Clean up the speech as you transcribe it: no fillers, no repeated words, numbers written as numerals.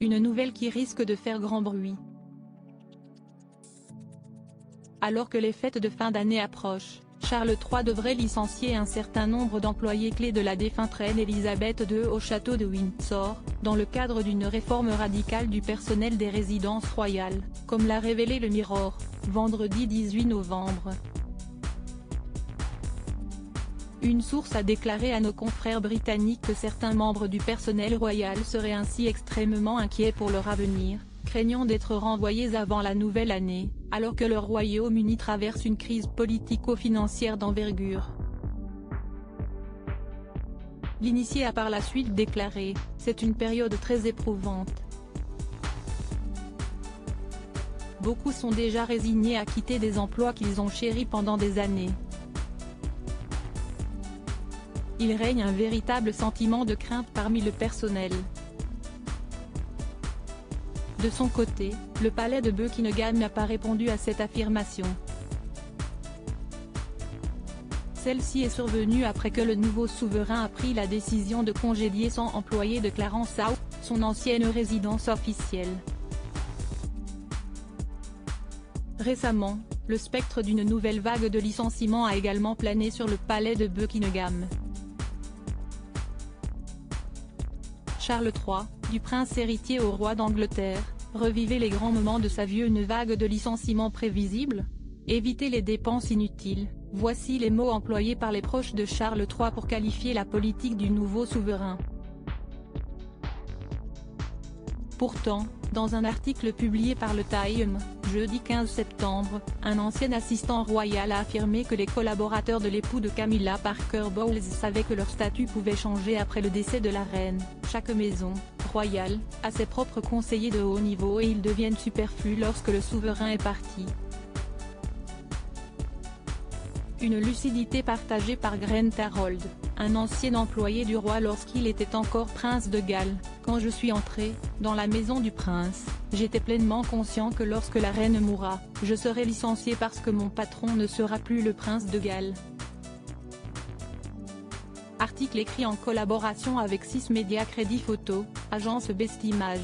Une nouvelle qui risque de faire grand bruit. Alors que les fêtes de fin d'année approchent, Charles III devrait licencier un certain nombre d'employés clés de la défunte reine Elisabeth II au château de Windsor, dans le cadre d'une réforme radicale du personnel des résidences royales, comme l'a révélé le Mirror, vendredi 18 novembre. Une source a déclaré à nos confrères britanniques que certains membres du personnel royal seraient ainsi extrêmement inquiets pour leur avenir, craignant d'être renvoyés avant la nouvelle année, alors que le Royaume-Uni traverse une crise politico-financière d'envergure. L'initié a par la suite déclaré : « C'est une période très éprouvante. Beaucoup sont déjà résignés à quitter des emplois qu'ils ont chéris pendant des années. Il règne un véritable sentiment de crainte parmi le personnel. » De son côté, le palais de Buckingham n'a pas répondu à cette affirmation. Celle-ci est survenue après que le nouveau souverain a pris la décision de congédier 100 employés de Clarence House, son ancienne résidence officielle. Récemment, le spectre d'une nouvelle vague de licenciements a également plané sur le palais de Buckingham. Charles III, du prince héritier au roi d'Angleterre, revivait les grands moments de sa vie. Une vague de licenciements prévisible ? Éviter les dépenses inutiles, voici les mots employés par les proches de Charles III pour qualifier la politique du nouveau souverain. Pourtant, dans un article publié par le Time, jeudi 15 septembre, un ancien assistant royal a affirmé que les collaborateurs de l'époux de Camilla Parker Bowles savaient que leur statut pouvait changer après le décès de la reine. Chaque maison royale a ses propres conseillers de haut niveau et ils deviennent superflus lorsque le souverain est parti. Une lucidité partagée par Grant Harold, un ancien employé du roi lorsqu'il était encore prince de Galles. Quand je suis entré dans la maison du prince, j'étais pleinement conscient que lorsque la reine mourra, je serai licencié parce que mon patron ne sera plus le prince de Galles. Article écrit en collaboration avec 6 médias Crédit Photo, agence Best Images.